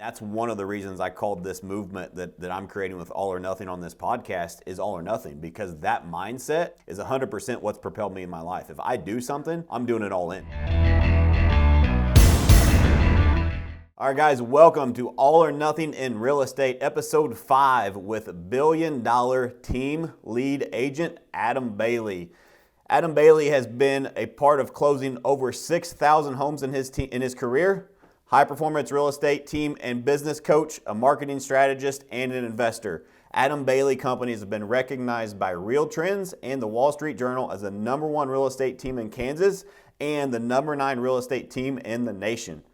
That's one of the reasons I called this movement that I'm creating with All or Nothing on this podcast is All or Nothing, because that mindset is 100% what's propelled me in my life. If I do something, I'm doing it all in. All right, guys, welcome to All or Nothing in Real Estate, Episode 5 with $1 billion team lead agent Adam Bailey. Adam Bailey has been a part of closing over 6,000 homes in his career. High performance real estate team and business coach, a marketing strategist, and an investor. Adam Bailey Companies have been recognized by RealTrends and the WallStreet Journal as the #1 real estate team in Kansas and the #9 real estate team in the nation.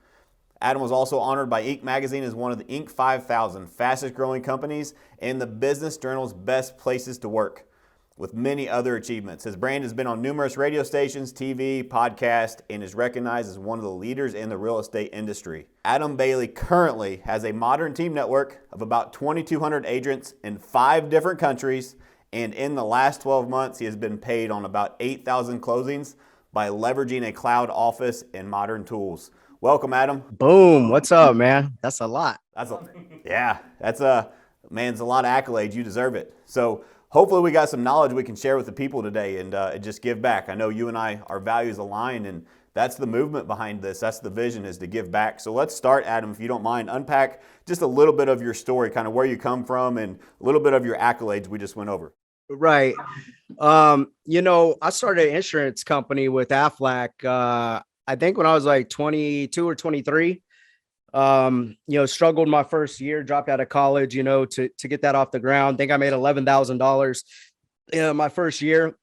Adam was also honored by Inc. magazine as one of the Inc. 5,000 fastest growing companies and the Business Journal's best places to work, with many other achievements. His brand has been on numerous radio stations, TV, podcast, and is recognized as one of the leaders in the real estate industry. Adam Bailey currently has a modern team network of about 2,200 agents in 5 different countries, and in the last 12 months, he has been paid on about 8,000 closings by leveraging a cloud office and modern tools. Welcome, Adam. Boom. What's up, man? That's a lot. That's a lot of accolades. You deserve it. So hopefully we got some knowledge we can share with the people today and just give back. I know you and I, our values align, and that's the movement behind this. That's the vision, is to give back. So let's start, Adam, if you don't mind, unpack just a little bit of your story, kind of where you come from and a little bit of your accolades we just went over. Right. I started an insurance company with Aflac, I think when I was like 22 or 23. Struggled my first year, dropped out of college, to get that off the ground. I think I made $11,000 my first year.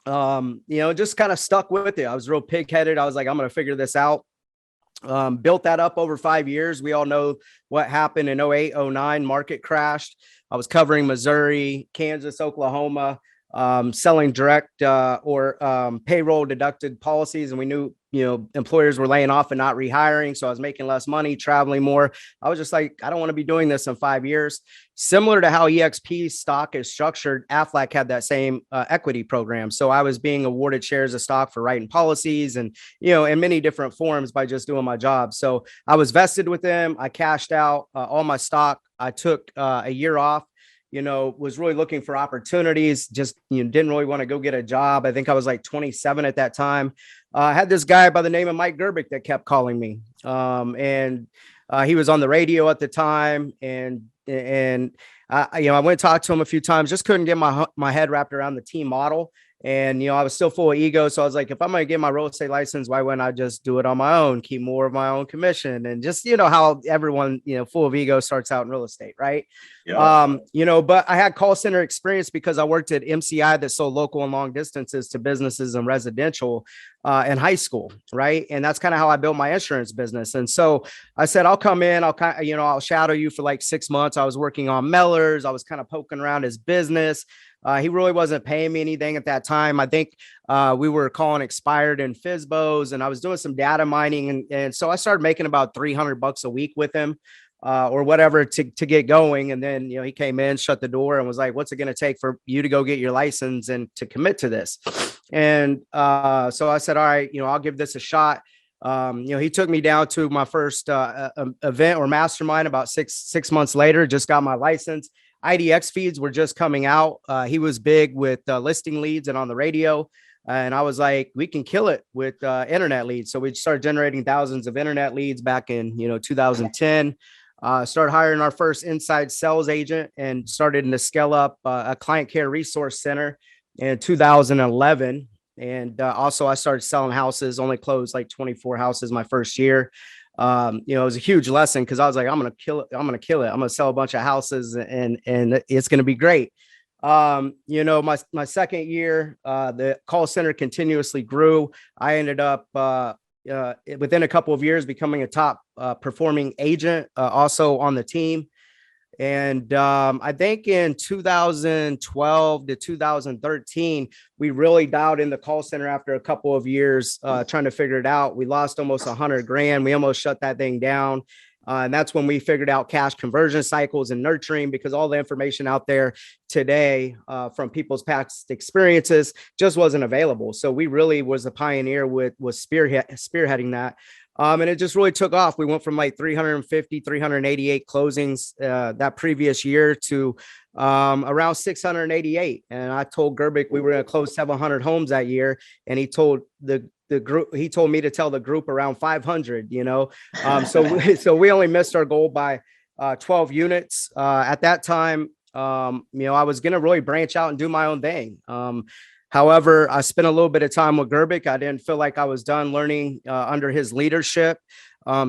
Just kind of stuck with it. I was real pig-headed. I was like, I'm going to figure this out. Built that up over 5 years. We all know what happened in 08, 09, market crashed. I was covering Missouri, Kansas, Oklahoma, selling direct or payroll deducted policies. And we knew, employers were laying off and not rehiring. So I was making less money, traveling more. I was just like, I don't want to be doing this in 5 years. Similar to how EXP stock is structured, Aflac had that same equity program. So I was being awarded shares of stock for writing policies and, in many different forms by just doing my job. So I was vested with them. I cashed out all my stock. I took a year off. Was really looking for opportunities, just, didn't really want to go get a job. I think I was like 27 at that time. I had this guy by the name of Mike Gerbic that kept calling me. He was on the radio at the time. And I went and talked to him a few times, just couldn't get my head wrapped around the team model. And, I was still full of ego. So I was like, if I'm going to get my real estate license, why wouldn't I just do it on my own, keep more of my own commission? And just, how everyone, full of ego starts out in real estate. Right. Yeah. But I had call center experience because I worked at MCI that sold local and long distances to businesses and residential in high school. Right. And that's kind of how I built my insurance business. And so I said, I'll come in, I'll shadow you for like 6 months. I was working on Mellors. I was kind of poking around his business. He really wasn't paying me anything at that time. I think we were calling expired and FSBOs, and I was doing some data mining. And so I started making about $300 a week with him or whatever to get going. And then, he came in, shut the door and was like, what's it going to take for you to go get your license and to commit to this? And so I said, all right, I'll give this a shot. He took me down to my first event or mastermind about six months later, just got my license. IDX feeds were just coming out. He was big with listing leads and on the radio. And I was like, we can kill it with internet leads. So we started generating thousands of internet leads back in, 2010. Started hiring our first inside sales agent and started to scale up a client care resource center in 2011. And also I started selling houses, only closed like 24 houses my first year. It was a huge lesson because I was like, I'm going to kill it. I'm going to sell a bunch of houses and it's going to be great. My second year, the call center continuously grew. I ended up within a couple of years becoming a top performing agent, also on the team. And I think in 2012 to 2013, we really dialed in the call center after a couple of years trying to figure it out. We lost almost $100,000. We almost shut that thing down. And that's when we figured out cash conversion cycles and nurturing, because all the information out there today from people's past experiences just wasn't available. So we really was a pioneer with spearheading that. And it just really took off. We went from like 350, 388 closings that previous year to around 688. And I told Gerbic we were going to close 700 homes that year. And he told the group, he told me to tell the group around 500, so we only missed our goal by 12 units. At that time, I was going to really branch out and do my own thing. However, I spent a little bit of time with Gerbic. I didn't feel like I was done learning under his leadership.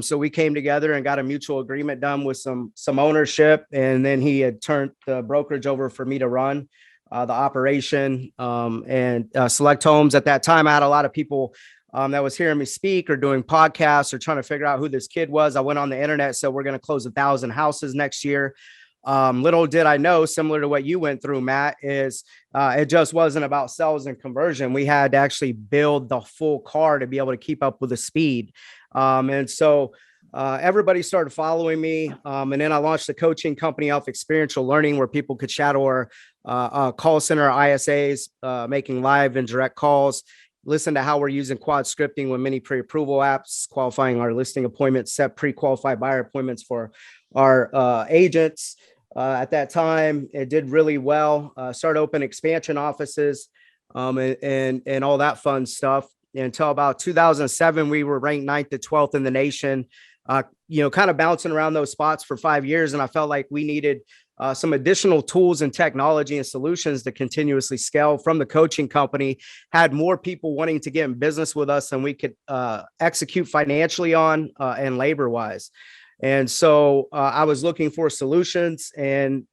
So we came together and got a mutual agreement done with some ownership. And then he had turned the brokerage over for me to run the operation and Select Homes. At that time, I had a lot of people that was hearing me speak or doing podcasts or trying to figure out who this kid was. I went on the internet, said we're going to close 1,000 houses next year. Little did I know, similar to what you went through, Matt, is it just wasn't about sales and conversion. We had to actually build the full car to be able to keep up with the speed. And so everybody started following me. And then I launched the coaching company Alpha Experiential Learning, where people could shadow our call center, ISAs, making live and direct calls, listen to how we're using quad scripting with many pre-approval apps, qualifying our listing appointments, set pre-qualified buyer appointments for our agents. At that time, it did really well. Started open expansion offices and all that fun stuff. Until about 2007, we were ranked 9th to 12th in the nation, kind of bouncing around those spots for 5 years. And I felt like we needed some additional tools and technology and solutions to continuously scale from the coaching company, had more people wanting to get in business with us than we could execute financially on and labor wise. And so I was looking for solutions and,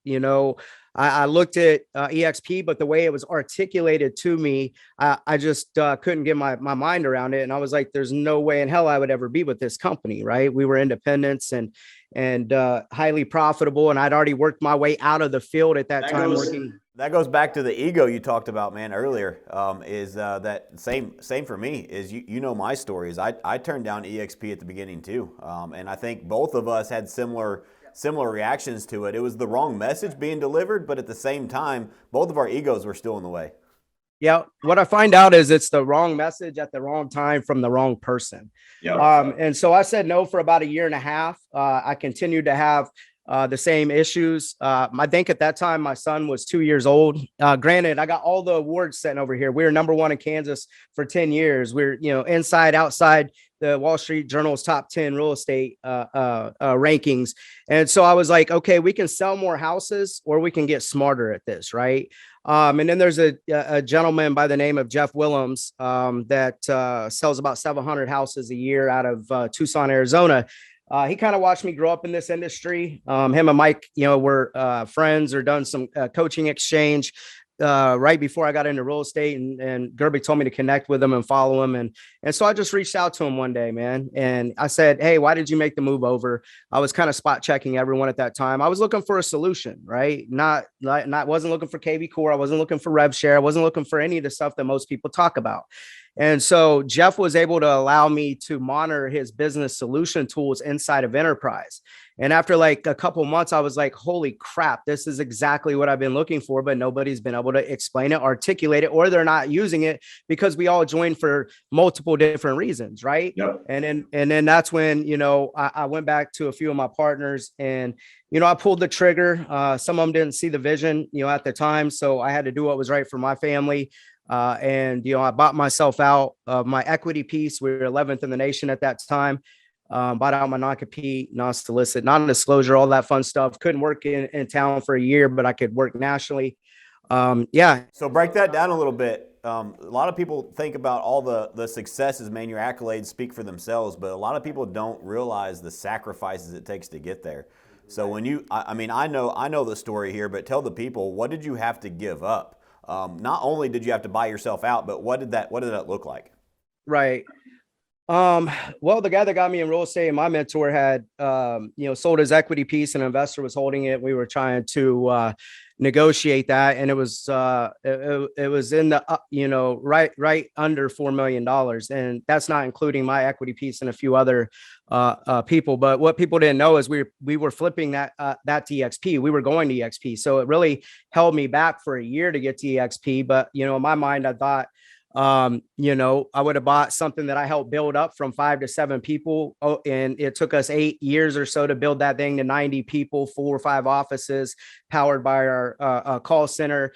I looked at EXP, but the way it was articulated to me, I just couldn't get my mind around it. And I was like, there's no way in hell I would ever be with this company. Right. We were independents and highly profitable. And I'd already worked my way out of the field at that time. That goes back to the ego you talked about, man, earlier. Is that same for me? Is you know my stories. I turned down EXP at the beginning too, and I think both of us had similar reactions to it. It was the wrong message being delivered, but at the same time, both of our egos were still in the way. Yeah, what I find out is it's the wrong message at the wrong time from the wrong person. Yeah. And so I said no for about a year and a half. I continued to have the same issues. I think at that time, my son was 2 years old. Granted, I got all the awards sitting over here. We were number one in Kansas for 10 years. We're, inside, outside the WallStreet Journal's top 10 real estate rankings. And so I was like, okay, we can sell more houses or we can get smarter at this, right? And then there's a gentleman by the name of Jeff Willems that sells about 700 houses a year out of Tucson, Arizona. He kind of watched me grow up in this industry. Him and Mike, were friends or done some coaching exchange right before I got into real estate. And Gerby told me to connect with him and follow him. And so I just reached out to him one day, man. And I said, hey, why did you make the move over? I was kind of spot checking everyone at that time. I was looking for a solution, right? Not wasn't looking for KV Core. I wasn't looking for rev share. I wasn't looking for any of the stuff that most people talk about. And so Jeff was able to allow me to monitor his business solution tools inside of Enterprise. And after like a couple months, I was like, holy crap, this is exactly what I've been looking for, but nobody's been able to explain it, articulate it, or they're not using it because we all joined for multiple different reasons. Right. Yep. And then that's when, I went back to a few of my partners and, I pulled the trigger. Some of them didn't see the vision, at the time. So I had to do what was right for my family. And I bought myself out of my equity piece. We were 11th in the nation at that time. Bought out my non-compete, non-solicit, non-disclosure, all that fun stuff. Couldn't work in town for a year, but I could work nationally. Yeah. So break that down a little bit. A lot of people think about all the successes, man, your accolades speak for themselves, but a lot of people don't realize the sacrifices it takes to get there. So when I know the story here, but tell the people, what did you have to give up? Not only did you have to buy yourself out, but what did that look like? Right. Well, the guy that got me in real estate and my mentor had, sold his equity piece, and an investor was holding it. We were trying to, negotiate that. And it was in the, right under $4 million. And that's not including my equity piece and a few other, people. But what people didn't know is we were flipping that to EXP. We were going to EXP. So it really held me back for a year to get to EXP. But, in my mind, I thought, I would have bought something that I helped build up from 5 to 7 people. Oh, and it took us 8 years or so to build that thing to 90 people, 4 or 5 offices powered by our call center.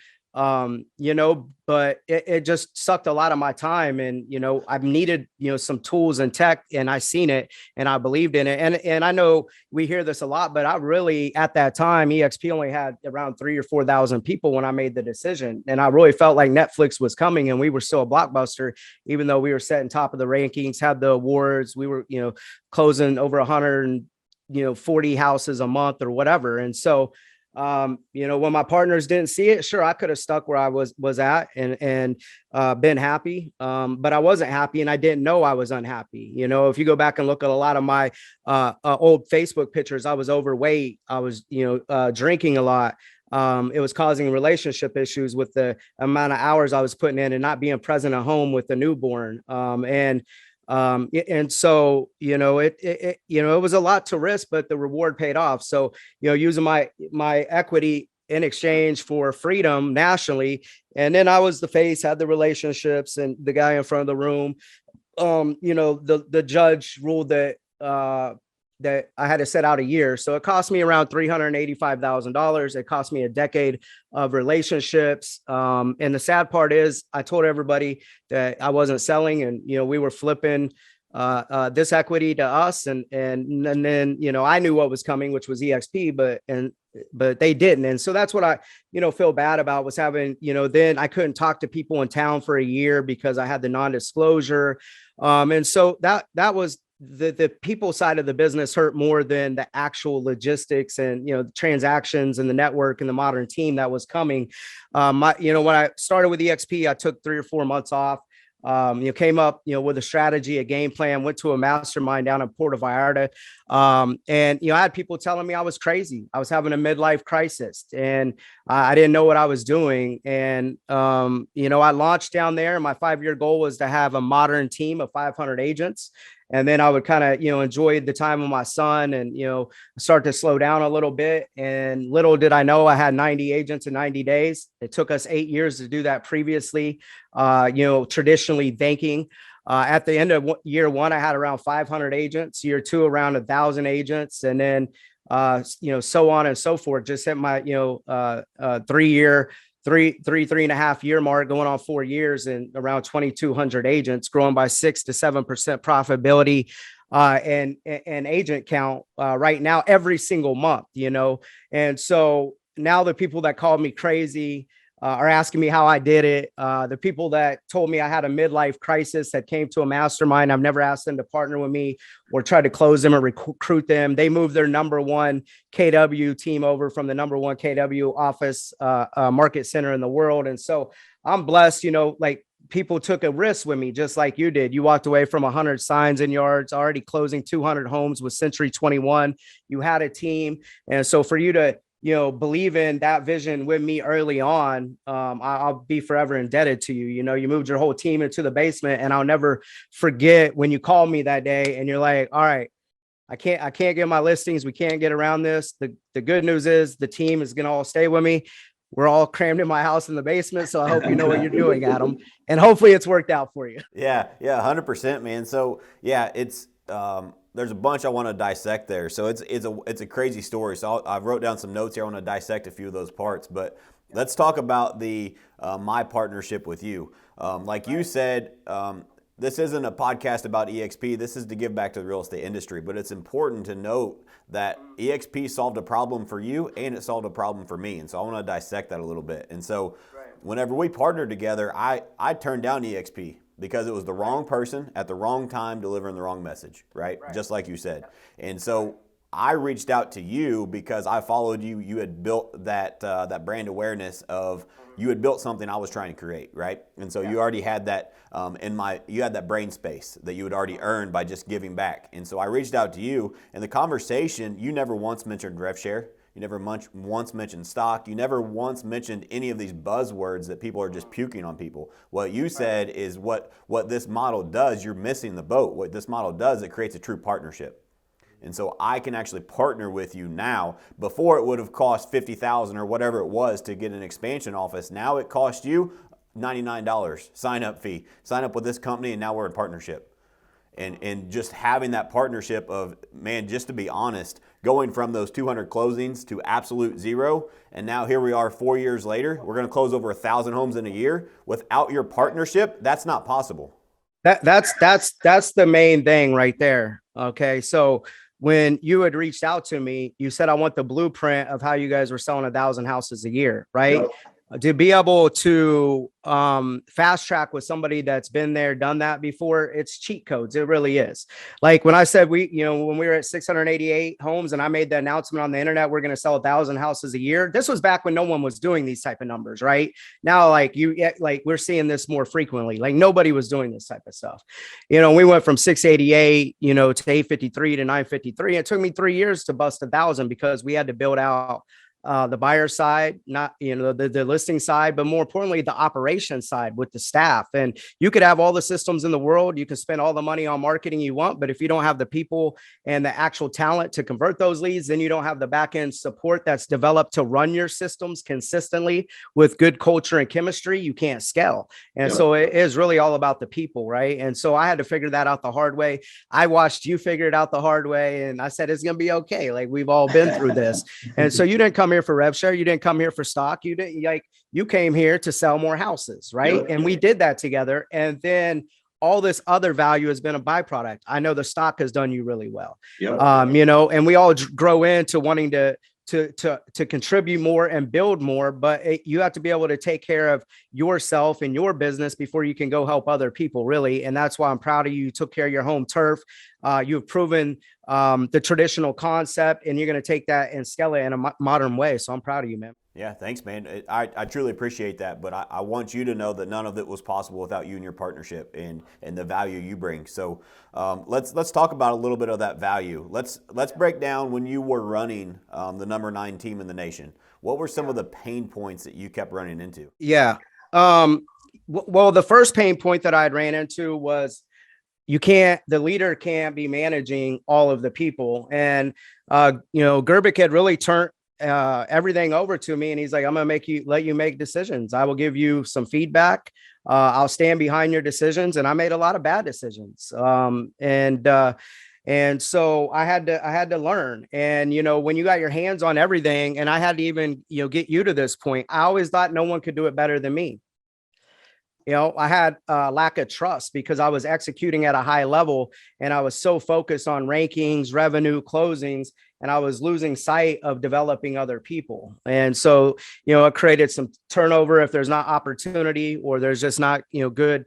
But it just sucked a lot of my time. And, I've needed, some tools and tech, and I seen it and I believed in it. And I know we hear this a lot, but I really, at that time, EXP only had around 3 or 4 thousand people when I made the decision. And I really felt like Netflix was coming and we were still a blockbuster, even though we were setting top of the rankings, had the awards, we were, closing over 140 houses a month or whatever. And so, when my partners didn't see it, sure, I could have stuck where I was at and been happy. But I wasn't happy and I didn't know I was unhappy. If you go back and look at a lot of my old Facebook pictures, I was overweight. I was, drinking a lot. It was causing relationship issues with the amount of hours I was putting in and not being present at home with the newborn. And so, it was a lot to risk, but the reward paid off. So, using my equity in exchange for freedom nationally. And then I was the face, had the relationships and the guy in front of the room. The judge ruled that I had to set out a year. So it cost me around $385,000. It cost me a decade of relationships. And the sad part is I told everybody that I wasn't selling and, we were flipping this equity to us. And then, I knew what was coming, which was EXP, but they didn't. And so that's what I, feel bad about was having, then I couldn't talk to people in town for a year because I had the non-disclosure. And so that was the people side of the business hurt more than the actual logistics and, transactions and the network and the modern team that was coming. When I started with EXP, I took 3 or 4 months off. Came up, with a strategy, a game plan, went to a mastermind down in Puerto Vallarta. And, I had people telling me I was crazy. I was having a midlife crisis and I didn't know what I was doing. And, I launched down there. My 5-year goal was to have a modern team of 500 agents. And then I would kind of, enjoy the time with my son and, start to slow down a little bit. And little did I know I had 90 agents in 90 days. It took us 8 years to do that previously, traditionally banking. At the end of year one, I had around 500 agents, year two, around 1,000 agents. And then, so on and so forth, just hit my, 3 year, 3.5 year mark, going on 4 years and around 2,200 agents, growing by 6 to 7% profitability and agent count right now every single month, And so now the people that called me crazy are asking me how I did it. The people that told me I had a midlife crisis that came to a mastermind, I've never asked them to partner with me or try to close them or recruit them. They moved their number one KW team over from the number one KW office market center in the world. And so I'm blessed, people took a risk with me, just like you did. You walked away from 100 signs and yards, already closing 200 homes with Century 21. You had a team. And so for you to, believe in that vision with me early on, I'll be forever indebted to you. You moved your whole team into the basement, and I'll never forget when you called me that day and you're like, all right, I can't get my listings. We can't get around this. The good news is the team is going to all stay with me. We're all crammed in my house in the basement. So I hope you know what you're doing, Adam. And hopefully it's worked out for you. Yeah, 100%, man. So yeah, it's there's a bunch I want to dissect there. So it's a crazy story. So I wrote down some notes here. I want to dissect a few of those parts. But let's talk about the my partnership with you. Like you said, this isn't a podcast about EXP. This is to give back to the real estate industry. But it's important to note that EXP solved a problem for you and it solved a problem for me. And so I want to dissect that a little bit. And so whenever we partnered together, I turned down EXP because it was the wrong person at the wrong time delivering the wrong message, right? Just like you said. And so I reached out to you because I followed you. You had built that brand awareness of you had built something I was trying to create, right? And so you already had that you had that brain space that you had already earned by just giving back. And so I reached out to you, and the conversation, you never once mentioned rev share. You never once mentioned stock. You never once mentioned any of these buzzwords that people are just puking on people. What you said is what this model does, you're missing the boat. What this model does, it creates a true partnership. And so I can actually partner with you now. Before it would have cost $50,000 or whatever it was to get an expansion office. Now it costs you $99 sign up fee. Sign up with this company, and now we're in partnership. And just having that partnership of, man, just to be honest, going from those 200 closings to absolute zero, and now here we are 4 years later, we're going to close over 1,000 homes in a year. Without your partnership, that's not possible. That's the main thing right there. Okay. So when you had reached out to me, you said, I want the blueprint of how you guys were selling 1,000 houses a year, right? Yep. To be able to fast track with somebody that's been there, done that before, it's cheat codes. It really is. Like when I said when we were at 688 homes and I made the announcement on the internet, we're going to sell 1,000 houses a year. This was back when no one was doing these type of numbers, right? Now, we're seeing this more frequently. Like nobody was doing this type of stuff. We went from 688, to 853 to 953. It took me 3 years to bust 1,000 because we had to build out the buyer side, not, the listing side, but more importantly, the operation side with the staff. And you could have all the systems in the world. You can spend all the money on marketing you want, but if you don't have the people and the actual talent to convert those leads, then you don't have the back end support that's developed to run your systems consistently with good culture and chemistry. You can't scale. And so it is really all about the people, right? And so I had to figure that out the hard way. I watched you figure it out the hard way. And I said, it's going to be okay. Like we've all been through this. And so you didn't come here for rev share. You didn't come here for stock. You came here to sell more houses. Right. Yep. And we did that together. And then all this other value has been a byproduct. I know the stock has done you really well. Yep. And we all grow into wanting to contribute more and build more, but you have to be able to take care of yourself and your business before you can go help other people, really. And that's why I'm proud of you. You took care of your home turf. You've proven the traditional concept, and you're going to take that and scale it in a modern way. So I'm proud of you, man. Yeah, thanks, man. I truly appreciate that, but I want you to know that none of it was possible without you and your partnership and the value you bring. So let's talk about a little bit of that value. Let's break down when you were running the number 9 team in the nation. What were some of the pain points that you kept running into? Yeah. Well, the first pain point that I ran into was the leader can't be managing all of the people. And, Gerbic had really turned everything over to me, and he's like, I'm going to let you make decisions. I will give you some feedback. I'll stand behind your decisions. And I made a lot of bad decisions. And so I had to learn. And, when you got your hands on everything, and I had to even, get you to this point, I always thought no one could do it better than me. I had a lack of trust because I was executing at a high level, and I was so focused on rankings, revenue, closings, and I was losing sight of developing other people. And so, it created some turnover if there's not opportunity, or there's just not, good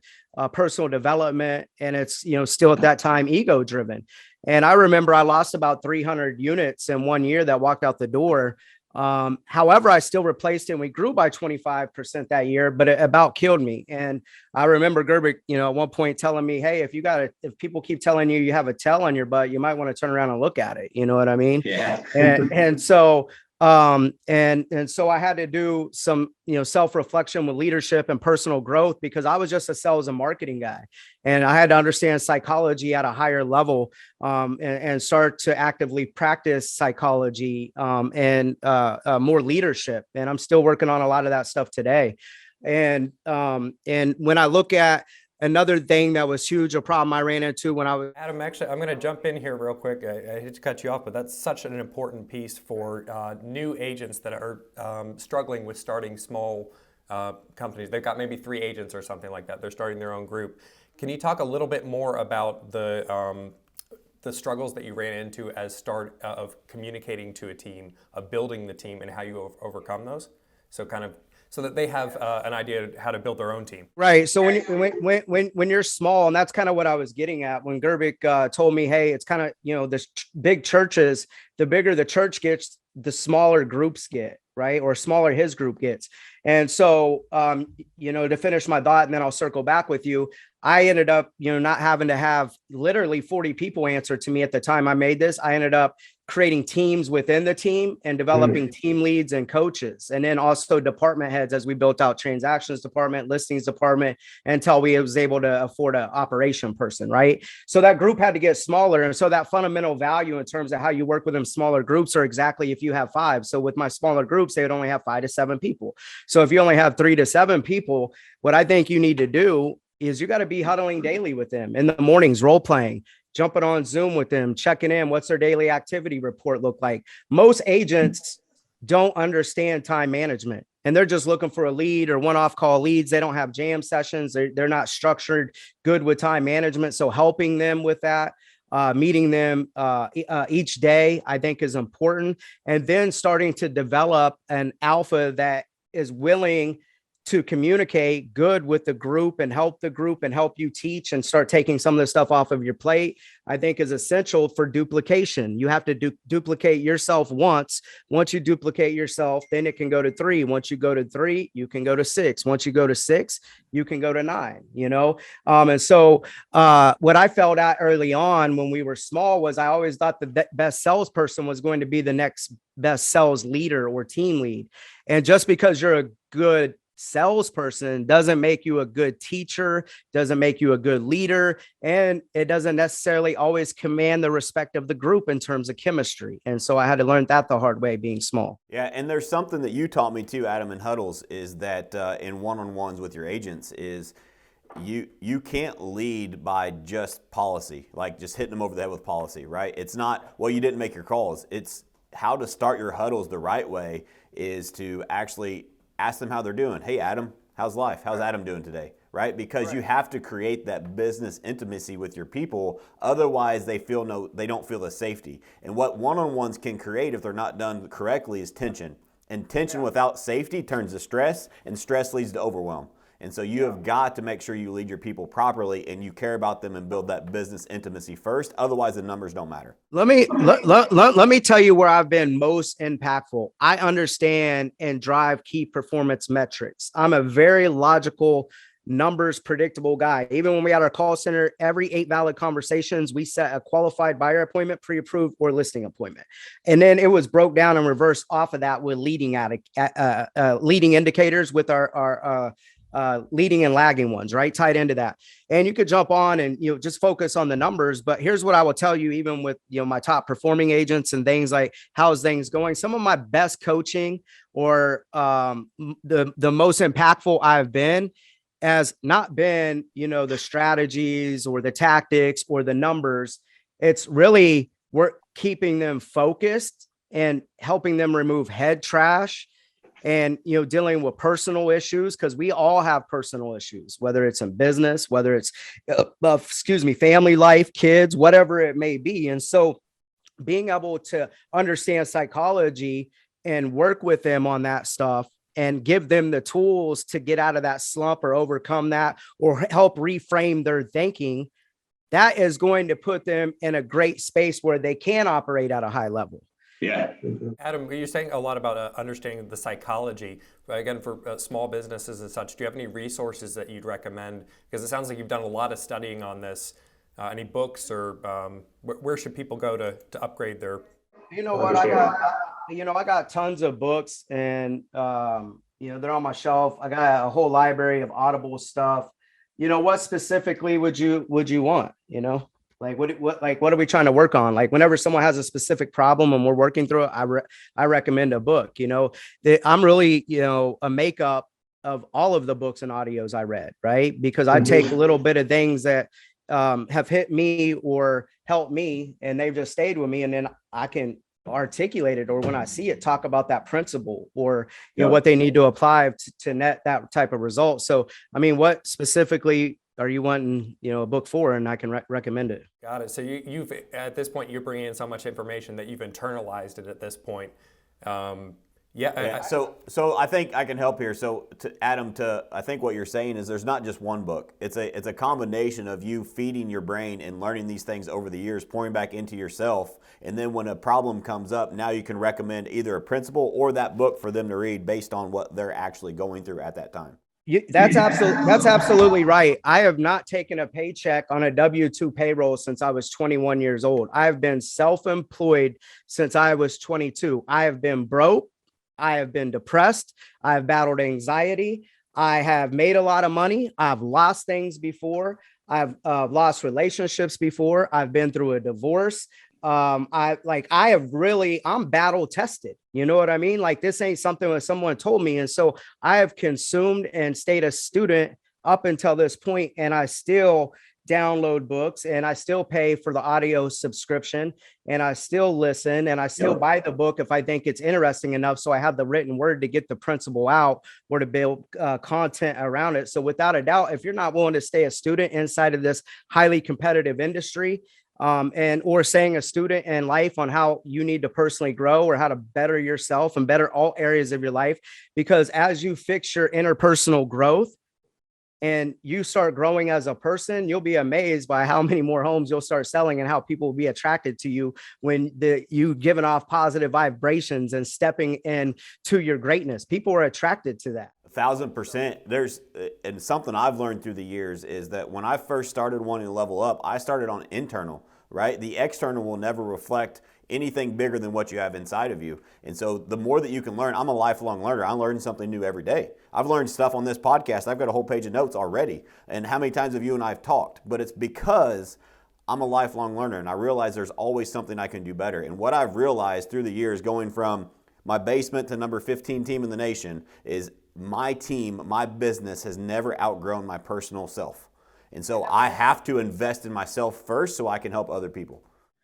personal development. And it's, still at that time, ego driven. And I remember I lost about 300 units in 1 year that walked out the door. However, I still replaced it, and we grew by 25% that year, but it about killed me. And I remember Gerbic, at one point telling me, hey, if people keep telling you have a tail on your butt, you might want to turn around and look at it. You know what I mean? Yeah. And so I had to do some, self-reflection with leadership and personal growth, because I was just a sales and marketing guy, and I had to understand psychology at a higher level, and start to actively practice psychology, and more leadership. And I'm still working on a lot of that stuff today. And when I look at another thing that was huge, a problem I ran into when I was... Adam, actually, I'm going to jump in here real quick. I hate to cut you off, but that's such an important piece for new agents that are struggling with starting small companies. They've got maybe 3 agents or something like that. They're starting their own group. Can you talk a little bit more about the struggles that you ran into as of communicating to a team, of building the team, and how you overcome those? So that they have an idea of how to build their own team. Right. So when you're small, and that's kind of what I was getting at when Gerbic told me, hey, it's kind of, this big churches, the bigger the church gets, the smaller groups get, right? Or smaller his group gets. And so, to finish my thought, and then I'll circle back with you, I ended up, not having to have literally 40 people answer to me at the time I made this. I ended up creating teams within the team and developing team leads and coaches. And then also department heads as we built out transactions department, listings department, until we was able to afford an operation person, right? So that group had to get smaller. And so that fundamental value in terms of how you work with them smaller groups are exactly if you have 5. So with my smaller groups, they would only have 5 to 7 people. So if you only have 3 to 7 people, what I think you need to do is you got to be huddling daily with them in the mornings, role playing, jumping on Zoom with them, checking in. What's their daily activity report look like? Most agents don't understand time management and they're just looking for a lead or one-off call leads. They don't have jam sessions. They're not structured good with time management. So helping them with that, meeting them each day, I think is important. And then starting to develop an alpha that is willing to communicate good with the group and help you teach and start taking some of the stuff off of your plate, I think is essential for duplication. You have to duplicate yourself once. Once you duplicate yourself, then it can go to 3. Once you go to 3, you can go to 6. Once you go to 6, you can go to 9, And so what I felt at early on when we were small was I always thought the best salesperson was going to be the next best sales leader or team lead. And just because you're a good salesperson doesn't make you a good teacher, doesn't make you a good leader, and it doesn't necessarily always command the respect of the group in terms of chemistry. And so I had to learn that the hard way being small. Yeah, and there's something that you taught me too, Adam, in huddles, is that in one-on-ones with your agents is you can't lead by just policy, like just hitting them over the head with policy, right? It's not, well, you didn't make your calls. It's how to start your huddles the right way is to actually ask them how they're doing. Hey, Adam, how's life? How's Adam doing today? Right? Because you have to create that business intimacy with your people. Otherwise, they don't feel the safety. And what one-on-ones can create if they're not done correctly is tension. And tension without safety turns to stress, and stress leads to overwhelm. And so you have got to make sure you lead your people properly and you care about them and build that business intimacy first. Otherwise, the numbers don't matter. Let me tell you where I've been most impactful. I understand and drive key performance metrics. I'm a very logical, numbers predictable guy. Even when we had our call center, every 8 valid conversations, we set a qualified buyer appointment, pre-approved, or listing appointment. And then it was broke down and reversed off of that with leading indicators with our leading and lagging ones, right? Tied into that. And you could jump on and, just focus on the numbers. But here's what I will tell you, even with, my top performing agents and things like how's things going, some of my best coaching or the most impactful I've been has not been, the strategies or the tactics or the numbers. It's really, we're keeping them focused and helping them remove head trash and, dealing with personal issues, because we all have personal issues, whether it's in business, whether it's, family life, kids, whatever it may be. And so being able to understand psychology and work with them on that stuff and give them the tools to get out of that slump or overcome that or help reframe their thinking, that is going to put them in a great space where they can operate at a high level. Yeah. Adam, you're saying a lot about understanding the psychology, right? Again, for small businesses and such. Do you have any resources that you'd recommend? Because it sounds like you've done a lot of studying on this. Any books or where should people go to upgrade their? I got tons of books and, they're on my shelf. I got a whole library of Audible stuff. What specifically would you want? Like what are we trying to work on? Like whenever someone has a specific problem and we're working through it, I recommend a book. I'm really, a makeup of all of the books and audios I read, right? Because I take a little bit of things that have hit me or helped me, and they've just stayed with me, and then I can articulate it, or when I see it, talk about that principle or what they need to apply to net that type of result. So, what specifically are you wanting, a book for, and I can recommend it. Got it. So you've at this point, you're bringing in so much information that you've internalized it at this point. So I think I can help here. So Adam, I think what you're saying is there's not just one book. It's a combination of you feeding your brain and learning these things over the years, pouring back into yourself. And then when a problem comes up, now you can recommend either a principle or that book for them to read based on what they're actually going through at that time. That's absolutely right. I have not taken a paycheck on a W-2 payroll since I was 21 years old. I have been self-employed since I was 22. I have been broke. I have been depressed. I have battled anxiety. I have made a lot of money. I've lost things before. I've lost relationships before. I've been through a divorce. I'm battle tested. You know what I mean? Like, this ain't something that someone told me. And so I have consumed and stayed a student up until this point, and I still download books, and I still pay for the audio subscription, and I still listen, and I still buy the book if I think it's interesting enough. So I have the written word to get the principle out or to build content around it. So without a doubt, if you're not willing to stay a student inside of this highly competitive industry, and or saying a student in life on how you need to personally grow or how to better yourself and better all areas of your life, because as you fix your interpersonal growth and you start growing as a person, you'll be amazed by how many more homes you'll start selling and how people will be attracted to you when you giving off positive vibrations and stepping into your greatness. People are attracted to that. 1,000%. And something I've learned through the years is that when I first started wanting to level up, I started on internal, right? The external will never reflect anything bigger than what you have inside of you. And so the more that you can learn, I'm a lifelong learner. I learn something new every day. I've learned stuff on this podcast. I've got a whole page of notes already. And how many times have you and I have talked? But it's because I'm a lifelong learner, and I realize there's always something I can do better. And what I've realized through the years, going from my basement to number 15 team in the nation, is my team, my business has never outgrown my personal self. And so I have to invest in myself first so I can help other people.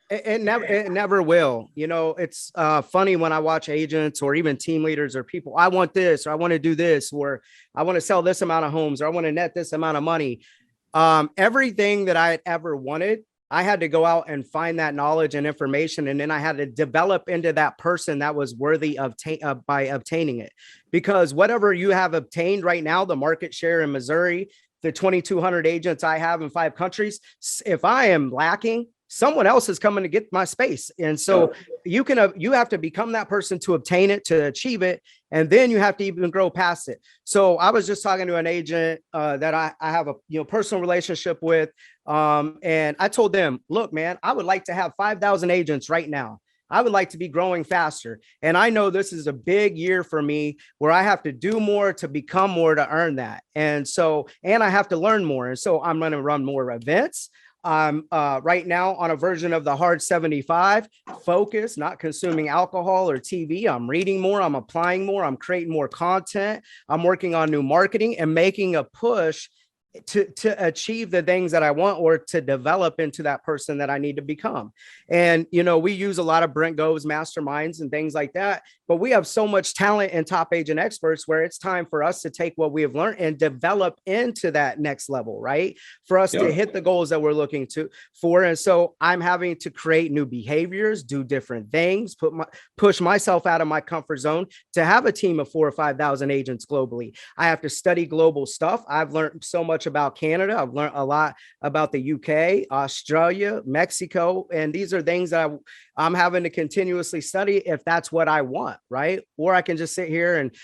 It never will. You know, it's funny when I watch agents or even team leaders or people, I want this, or I want to do this, or I want to sell this amount of homes, or I want to net this amount of money. Everything that I had ever wanted, I had to go out and find that knowledge and information. And then I had to develop into that person that was worthy of by obtaining it. Because whatever you have obtained right now, the market share in Missouri, the 2,200 agents I have in 5 countries, if I am lacking, someone else is coming to get my space. And so you have to become that person to obtain it, to achieve it. And then you have to even grow past it. So I was just talking to an agent that I have a personal relationship with. And I told them, look, man, I would like to have 5,000 agents right now. I would like to be growing faster. And I know this is a big year for me where I have to do more to become more to earn that. And I have to learn more. And so I'm going to run more events. I'm right now on a version of the Hard 75, focus, not consuming alcohol or TV. I'm reading more. I'm applying more. I'm creating more content. I'm working on new marketing and making a push to achieve the things that I want, or to develop into that person that I need to become. And, we use a lot of Brent Gove's masterminds and things like that, but we have so much talent and top agent experts where it's time for us to take what we have learned and develop into that next level, right? For us to hit the goals that we're looking for. And so I'm having to create new behaviors, do different things, push myself out of my comfort zone to have a team of 4,000 or 5,000 agents globally. I have to study global stuff. I've learned so much about Canada. I've learned a lot about the UK, Australia, Mexico. And these are things that I'm having to continuously study if that's what I want, right? Or I can just sit here and,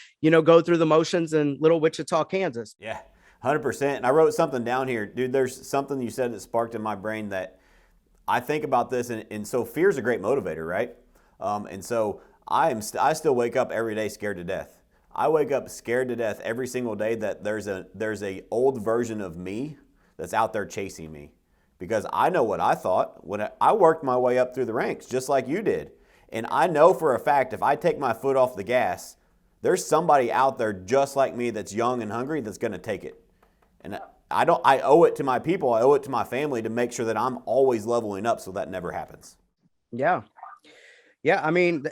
go through the motions in little Wichita, Kansas. Yeah, 100%. And I wrote something down here. Dude, there's something you said that sparked in my brain that I think about this. And so fear is a great motivator, right? And so I still wake up every day scared to death. I wake up scared to death every single day that there's a old version of me that's out there chasing me, because I know what I thought when I worked my way up through the ranks, just like you did. And I know for a fact, if I take my foot off the gas, there's somebody out there just like me that's young and hungry that's going to take it. And I owe it to my people. I owe it to my family to make sure that I'm always leveling up so that never happens. Yeah. Yeah. I mean,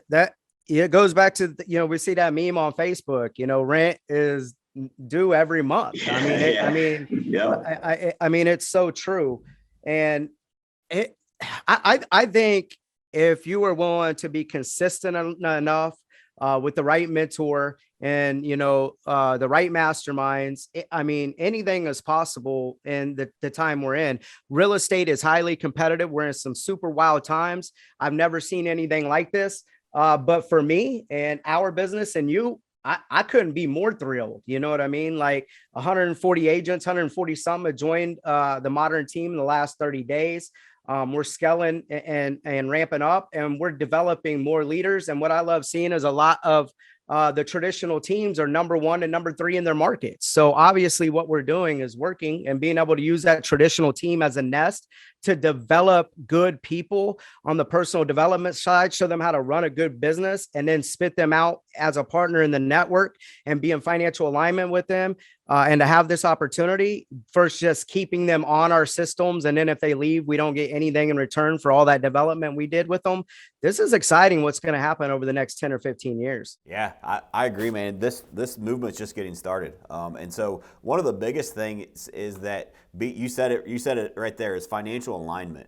it goes back to, we see that meme on Facebook, rent is due every month. I mean, it's so true. And I think if you are willing to be consistent enough with the right mentor and, the right masterminds, anything is possible in the time we're in. Real estate is highly competitive. We're in some super wild times. I've never seen anything like this. But for me and our business and you, I couldn't be more thrilled. You know what I mean? Like 140 agents, 140 some have joined the modern team in the last 30 days. We're scaling and ramping up, and we're developing more leaders. And what I love seeing is a lot of the traditional teams are number 1 and number 3 in their markets. So obviously what we're doing is working, and being able to use that traditional team as a nest to develop good people on the personal development side, show them how to run a good business, and then spit them out as a partner in the network and be in financial alignment with them. And to have this opportunity, first, just keeping them on our systems. And then if they leave, we don't get anything in return for all that development we did with them. This is exciting what's going to happen over the next 10 or 15 years. Yeah, I agree, man. This movement's just getting started. And so one of the biggest things is that you said it right there, is financial alignment.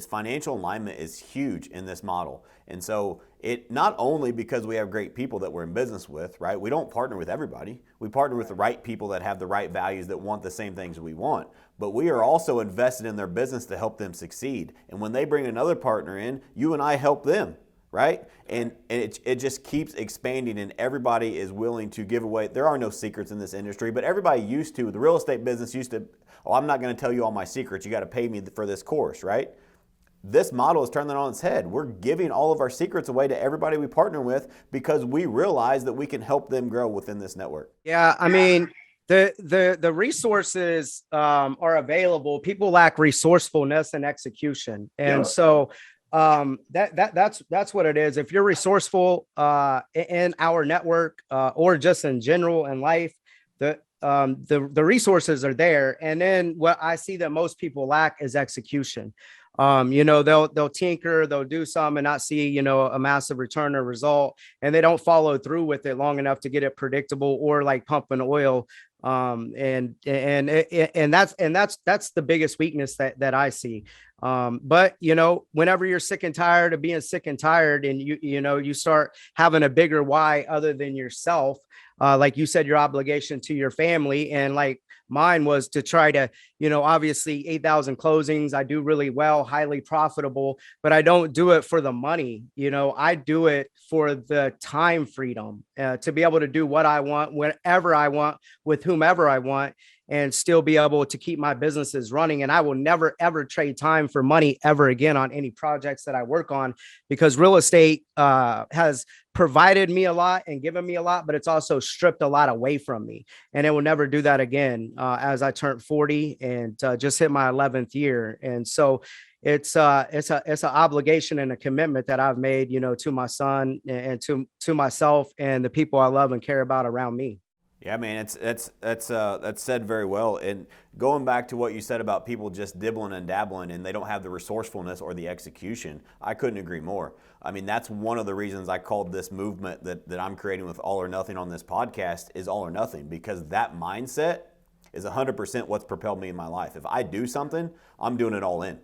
Financial alignment is huge in this model. And so it not only because we have great people that we're in business with, right? We don't partner with everybody. We partner with the right people that have the right values, that want the same things we want. But we are also invested in their business to help them succeed. And when they bring another partner in, you and I help them, right? And it just keeps expanding, and everybody is willing to give away. There are no secrets in this industry, but everybody used to. The real estate business used to, I'm not going to tell you all my secrets. You got to pay me for this course, right? This model is turning that on its head. We're giving all of our secrets away to everybody we partner with, because we realize that we can help them grow within this network. Yeah, I mean, the resources are available. People lack resourcefulness and execution, and so that's what it is. If you're resourceful in our network or just in general in life, the resources are there. And then what I see that most people lack is execution. They'll tinker, they'll do some and not see, a massive return or result, and they don't follow through with it long enough to get it predictable, or like pumping oil. And that's the biggest weakness that I see. But whenever you're sick and tired of being sick and tired, and you start having a bigger why other than yourself, like you said, your obligation to your family, and like mine was to try to, obviously 8,000 closings. I do really well, highly profitable, but I don't do it for the money. I do it for the time freedom to be able to do what I want, whenever I want, with whomever I want, and still be able to keep my businesses running. And I will never, ever trade time for money ever again on any projects that I work on, because real estate has provided me a lot and given me a lot, but it's also stripped a lot away from me. And it will never do that again as I turned 40 and just hit my 11th year. And so it's an obligation and a commitment that I've made, to my son and to myself and the people I love and care about around me. Yeah, man, that's said very well. And going back to what you said about people just dibbling and dabbling and they don't have the resourcefulness or the execution, I couldn't agree more. I mean, that's one of the reasons I called this movement that I'm creating with All or Nothing on this podcast is All or Nothing, because that mindset is 100% what's propelled me in my life. If I do something, I'm doing it all in,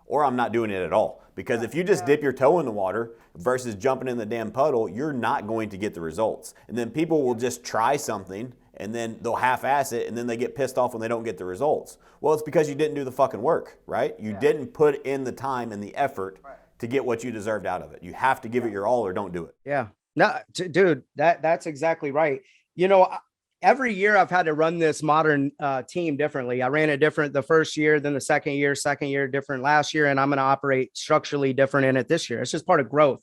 or I'm not doing it at all. Because if you just dip your toe in the water versus jumping in the damn puddle, you're not going to get the results. And then people will just try something and then they'll half-ass it, and then they get pissed off when they don't get the results. Well, it's because you didn't do the fucking work, right? You didn't put in the time and the effort to get what you deserved out of it. You have to give it your all or don't do it. Yeah. No, dude, that's exactly right. Every year I've had to run this modern team differently. I ran it different the first year, then the second year different last year, and I'm going to operate structurally different in it this year. It's just part of growth.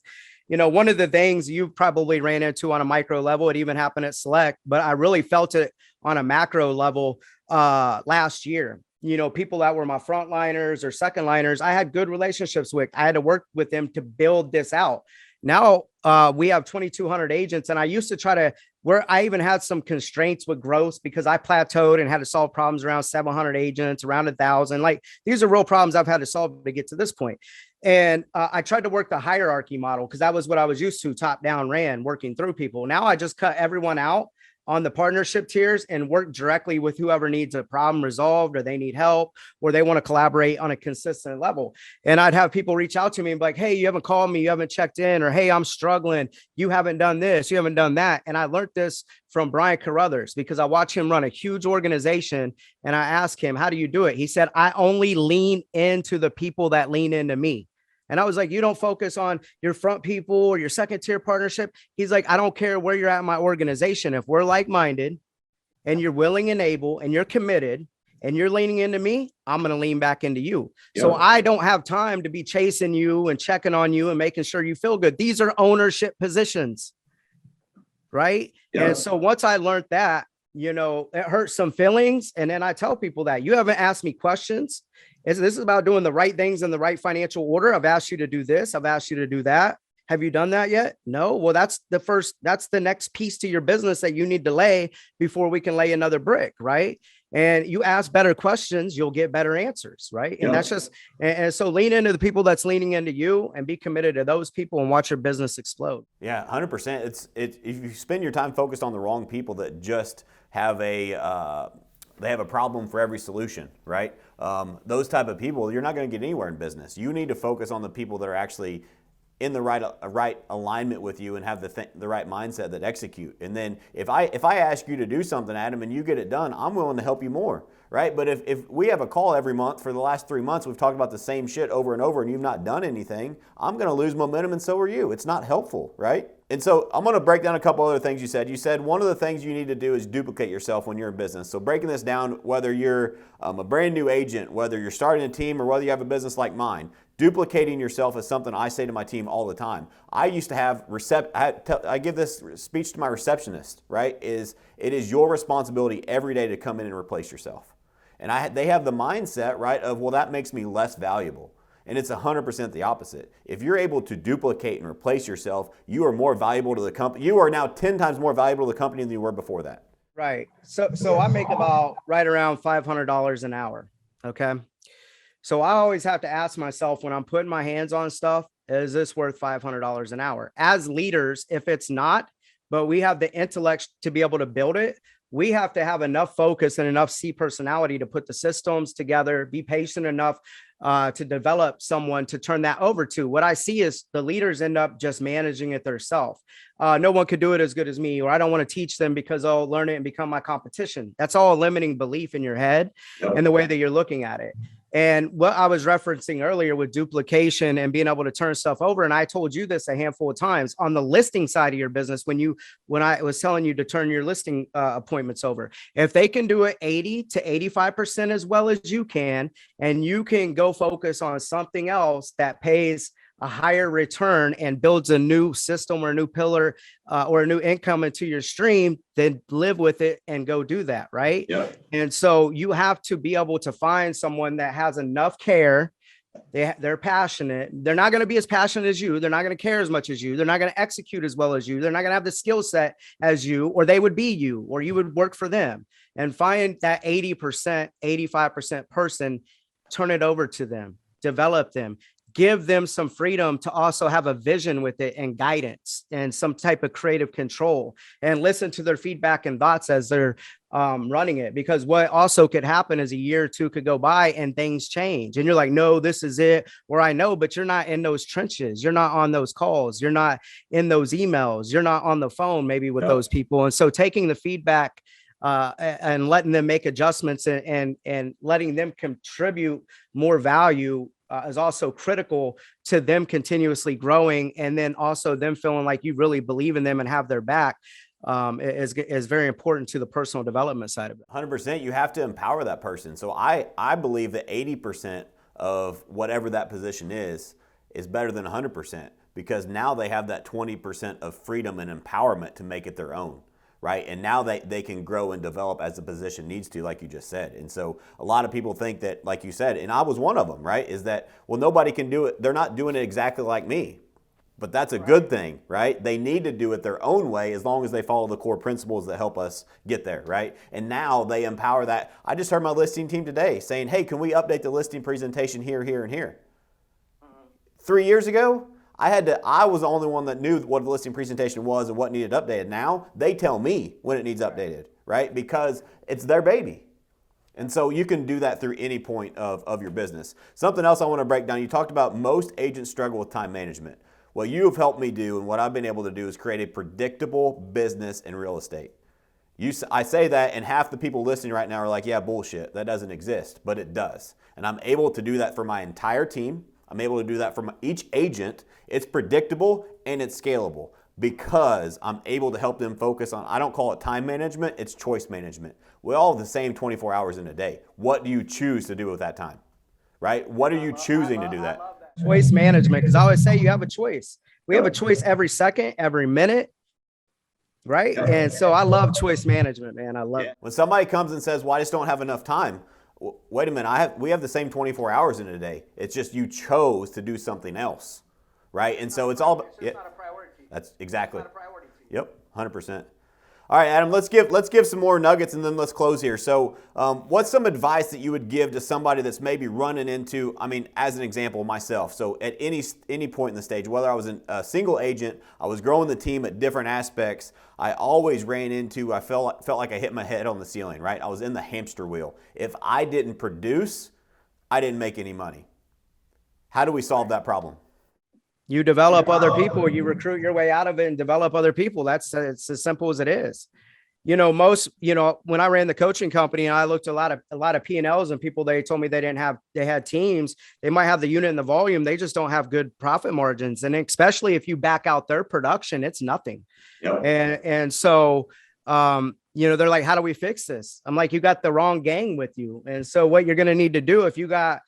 One of the things you probably ran into on a micro level, it even happened at Select, but I really felt it on a macro level last year. People that were my frontliners or second liners, I had good relationships with. I had to work with them to build this out. Now we have 2,200 agents, and I used to try to, where I even had some constraints with growth because I plateaued and had to solve problems around 700 agents, around 1,000. Like, these are real problems I've had to solve to get to this point. And I tried to work the hierarchy model because that was what I was used to, top down ran, working through people. Now I just cut everyone out on the partnership tiers and work directly with whoever needs a problem resolved, or they need help, or they want to collaborate on a consistent level. And I'd have people reach out to me and be like, hey, you haven't called me, you haven't checked in, or hey, I'm struggling, you haven't done this, you haven't done that. And I learned this from Brian Carruthers because I watch him run a huge organization, and I asked him, how do you do it? He said, I only lean into the people that lean into me. And I was like, you don't focus on your front people or your second tier partnership. He's like, I don't care where you're at in my organization. If we're like-minded and you're willing and able and you're committed and you're leaning into me, I'm going to lean back into you. Yep. So I don't have time to be chasing you and checking on you and making sure you feel good. These are ownership positions, right? Yep. And so once I learned that, you know, it hurts some feelings. And then I tell people that you haven't asked me questions. This is about doing the right things in the right financial order. I've asked you to do this. I've asked you to do that. Have you done that yet? No. Well, that's the next piece to your business that you need to lay before we can lay another brick, right? And you ask better questions, you'll get better answers, right? And that's just, and so lean into the people that's leaning into you and be committed to those people and watch your business explode. Yeah, 100%. If you spend your time focused on the wrong people that just have they have a problem for every solution, right? Those type of people, you're not going to get anywhere in business. You need to focus on the people that are actually in the right alignment with you and have the right mindset that execute. And then if I ask you to do something, Adam, and you get it done, I'm willing to help you more, right? But if we have a call every month for the last 3 months, we've talked about the same shit over and over and you've not done anything, I'm going to lose momentum and so are you. It's not helpful, right? And so I'm going to break down a couple other things you said. You said one of the things you need to do is duplicate yourself when you're in business. So breaking this down, whether you're a brand new agent, whether you're starting a team, or whether you have a business like mine, duplicating yourself is something I say to my team all the time. I used to have I give this speech to my receptionist, right? It is your responsibility every day to come in and replace yourself. And they have the mindset, right, of, well, that makes me less valuable. And it's 100% the opposite. If you're able to duplicate and replace yourself, you are more valuable to the company. You are now 10 times more valuable to the company than you were before that. Right. So I make about right around $500 an hour. Okay. So I always have to ask myself when I'm putting my hands on stuff, is this worth $500 an hour? As leaders, if it's not, but we have the intellect to be able to build it, we have to have enough focus and enough C personality to put the systems together, be patient enough to develop someone to turn that over to. What I see is the leaders end up just managing it themselves. No one could do it as good as me, or I don't want to teach them because I'll learn it and become my competition. That's all a limiting belief in your head and the way that you're looking at it. And what I was referencing earlier with duplication and being able to turn stuff over. And I told you this a handful of times on the listing side of your business, when I was telling you to turn your listing appointments over, if they can do it 80 to 85% as well as you can, and you can go focus on something else that pays a higher return and builds a new system or a new pillar or a new income into your stream, then live with it and go do that. Right. Yeah. And so you have to be able to find someone that has enough care. They're passionate. They're not going to be as passionate as you. They're not going to care as much as you. They're not going to execute as well as you. They're not going to have the skill set as you, or they would be you, or you would work for them. And find that 80%, 85% person, turn it over to them, develop them. Give them some freedom to also have a vision with it and guidance and some type of creative control, and listen to their feedback and thoughts as they're running it. Because what also could happen is a year or two could go by and things change. And you're like, no, this is it. Or I know, but you're not in those trenches. You're not on those calls. You're not in those emails. You're not on the phone maybe with those people. And so taking the feedback and letting them make adjustments and letting them contribute more value is also critical to them continuously growing, and then also them feeling like you really believe in them and have their back is very important to the personal development side of it. 100%. You have to empower that person. So I believe that 80% of whatever that position is better than 100%, because now they have that 20% of freedom and empowerment to make it their own. Right. And now they can grow and develop as the position needs to, like you just said. And so a lot of people think that, like you said, and I was one of them, right, is that, well, nobody can do it. They're not doing it exactly like me. But that's a good thing, right? They need to do it their own way as long as they follow the core principles that help us get there, right? And now they empower that. I just heard my listing team today saying, hey, can we update the listing presentation here, here, and here? 3 years ago, I was the only one that knew what the listing presentation was and what needed updated. Now they tell me when it needs updated, right? Because it's their baby. And so you can do that through any point of your business. Something else I want to break down. You talked about most agents struggle with time management. What you have helped me do and what I've been able to do is create a predictable business in real estate. I say that, and half the people listening right now are like, yeah, bullshit. That doesn't exist, but it does. And I'm able to do that for my entire team. I'm able to do that from each agent. It's predictable and it's scalable because I'm able to help them focus on, I don't call it time management, it's choice management. We all have the same 24 hours in a day. What do you choose to do with that time? Right? What are you choosing to do that? Choice management, because I always say you have a choice. We have a choice every second, every minute, right? And so I love choice management, man. I love it. When somebody comes and says, well, I just don't have enough time. Wait a minute, we have the same 24 hours in a day. It's just you chose to do something else, right? And so it's all, it's not a priority. That's exactly. It's not a priority. Yep, 100%. All right, Adam, let's give some more nuggets and then let's close here. So what's some advice that you would give to somebody that's maybe running into, I mean, as an example, myself. So at any point in the stage, whether I was a single agent, I was growing the team at different aspects, I always ran into, I felt like I hit my head on the ceiling, right? I was in the hamster wheel. If I didn't produce, I didn't make any money. How do we solve that problem? You develop other people, you recruit your way out of it and develop other people. It's as simple as it is. When I ran the coaching company and I looked at a lot of P&Ls and people, they told me they had teams, they might have the unit and the volume. They just don't have good profit margins. And especially if you back out their production, it's nothing. Yep. And so, they're like, how do we fix this? I'm like, you got the wrong gang with you. And so what you're going to need to do if you got,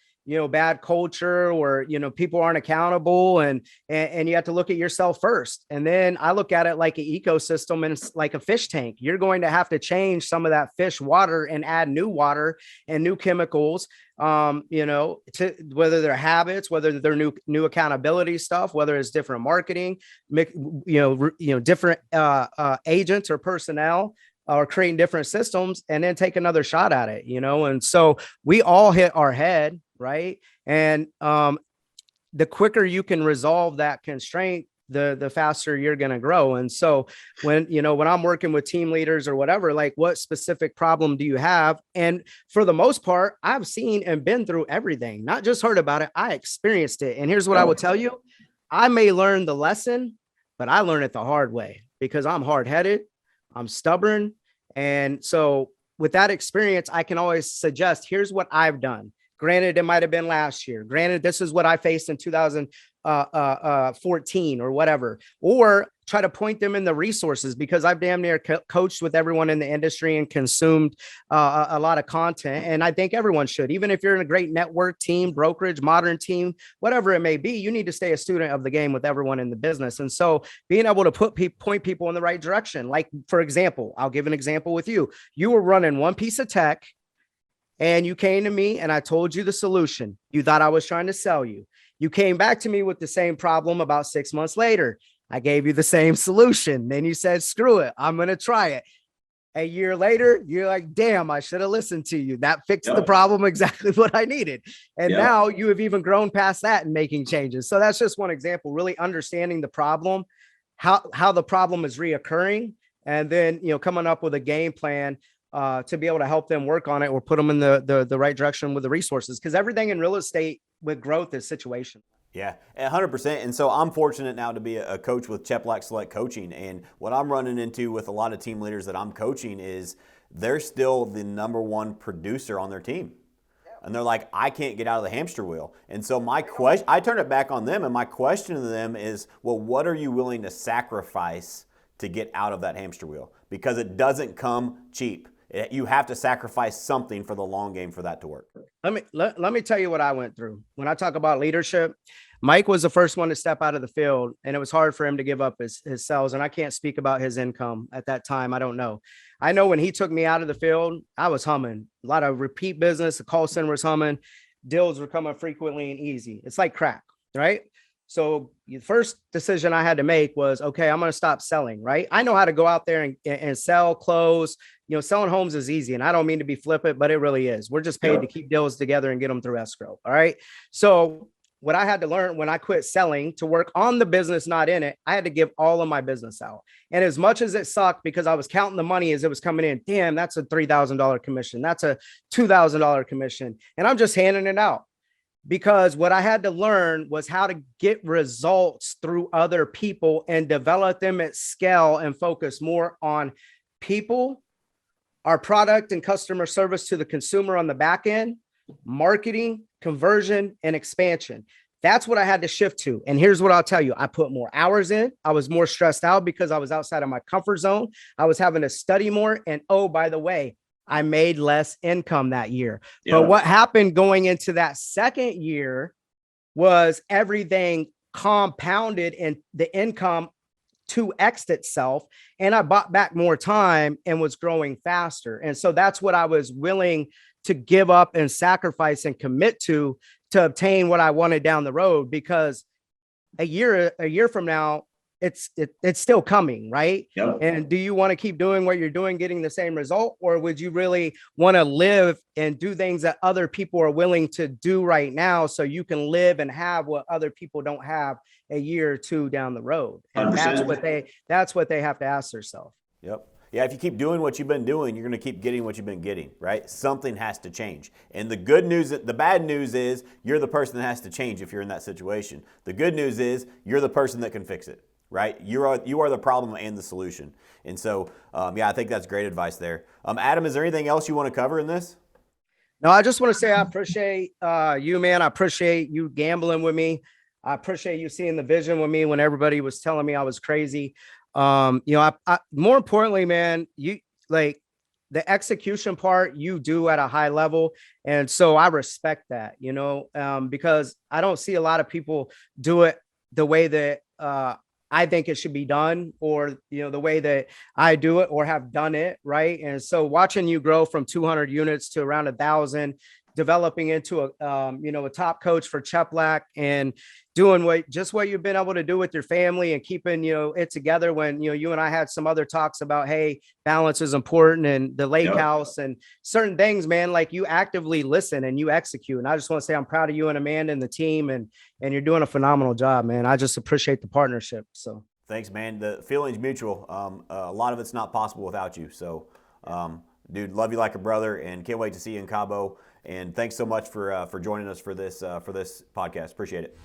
bad culture or, people aren't accountable and you have to look at yourself first. And then I look at it like an ecosystem and it's like a fish tank. You're going to have to change some of that fish water and add new water and new chemicals, to whether they're habits, whether they're new accountability stuff, whether it's different marketing, different agents or personnel, or creating different systems and then take another shot at it, and so we all hit our head, right? And the quicker you can resolve that constraint, the faster you're going to grow. And so when I'm working with team leaders or whatever, like what specific problem do you have? And for the most part, I've seen and been through everything, not just heard about it. I experienced it. And here's what I would tell you. I may learn the lesson, but I learned it the hard way because I'm hard-headed, I'm stubborn. And so with that experience, I can always suggest, here's what I've done. Granted, it might've been last year. Granted, this is what I faced in 2014 or whatever, or try to point them in the resources because I've damn near coached with everyone in the industry and consumed a lot of content. And I think everyone should, even if you're in a great network team, brokerage, modern team, whatever it may be, you need to stay a student of the game with everyone in the business. And so being able to point people in the right direction, like, for example, I'll give an example with you. You were running one piece of tech and you came to me and I told you the solution. You thought I was trying to sell you. You came back to me with the same problem about 6 months later. I gave you the same solution. Then you said, screw it, I'm going to try it. A year later, you're like, damn, I should have listened to you. That fixed the problem exactly what I needed. And now you have even grown past that and making changes. So that's just one example, really understanding the problem, how the problem is reoccurring, and then, coming up with a game plan to be able to help them work on it or put them in the right direction with the resources. Because everything in real estate with growth is situational. Yeah, 100%. And so I'm fortunate now to be a coach with Cheplack Select Coaching. And what I'm running into with a lot of team leaders that I'm coaching is they're still the number one producer on their team. And they're like, I can't get out of the hamster wheel. And so I turn it back on them. And my question to them is, well, what are you willing to sacrifice to get out of that hamster wheel? Because it doesn't come cheap. You have to sacrifice something for the long game for that to work. Let me tell you what I went through. When I talk about leadership, Mike was the first one to step out of the field, and it was hard for him to give up his sales. And I can't speak about his income at that time. I don't know. I know when he took me out of the field, I was humming. A lot of repeat business. The call center was humming. Deals were coming frequently and easy. It's like crack, right? So the first decision I had to make was, okay, I'm going to stop selling, right? I know how to go out there and sell, close. Selling homes is easy. And I don't mean to be flippant, but it really is. We're just paid to keep deals together and get them through escrow. All right. So what I had to learn when I quit selling to work on the business, not in it, I had to give all of my business out. And as much as it sucked because I was counting the money as it was coming in, damn, that's a $3,000 commission. That's a $2,000 commission. And I'm just handing it out. Because what I had to learn was how to get results through other people and develop them at scale and focus more on people, our product and customer service to the consumer on the back end, marketing, conversion, and expansion. That's what I had to shift to. And here's what I'll tell you. I put more hours in. I was more stressed out because I was outside of my comfort zone. I was having to study more. And oh, by the way, I made less income that year. Yep. But what happened going into that second year was everything compounded and the income 2x'd itself. And I bought back more time and was growing faster. And so that's what I was willing to give up and sacrifice and commit to obtain what I wanted down the road, because a year from now, it's still coming, right? Yep. And do you want to keep doing what you're doing, getting the same result, or would you really want to live and do things that other people are willing to do right now, so you can live and have what other people don't have a year or two down the road? And 100%. that's what they have to ask themselves. Yep. Yeah, if you keep doing what you've been doing, you're going to keep getting what you've been getting, right? Something has to change. And the bad news is you're the person that has to change if you're in that situation. The good news is you're the person that can fix it, right? You are the problem and the solution. And so, I think that's great advice there. Adam, is there anything else you want to cover in this? No, I just want to say I appreciate you, man. I appreciate you gambling with me. I appreciate you seeing the vision with me when everybody was telling me I was crazy. I more importantly, man, you like the execution part you do at a high level. And so I respect that, because I don't see a lot of people do it the way that, I think it should be done, or, the way that I do it or have done it. Right. And so watching you grow from 200 units to around 1,000, developing into a top coach for Cheplack, and doing what you've been able to do with your family and keeping, it together when, you and I had some other talks about, hey, balance is important, and the lake house and certain things, man, like you actively listen and you execute. And I just want to say, I'm proud of you and Amanda and the team, and you're doing a phenomenal job, man. I just appreciate the partnership. So thanks, man. The feeling's mutual. A lot of it's not possible without you. So, dude, love you like a brother, and can't wait to see you in Cabo. And thanks so much for joining us for this podcast. Appreciate it.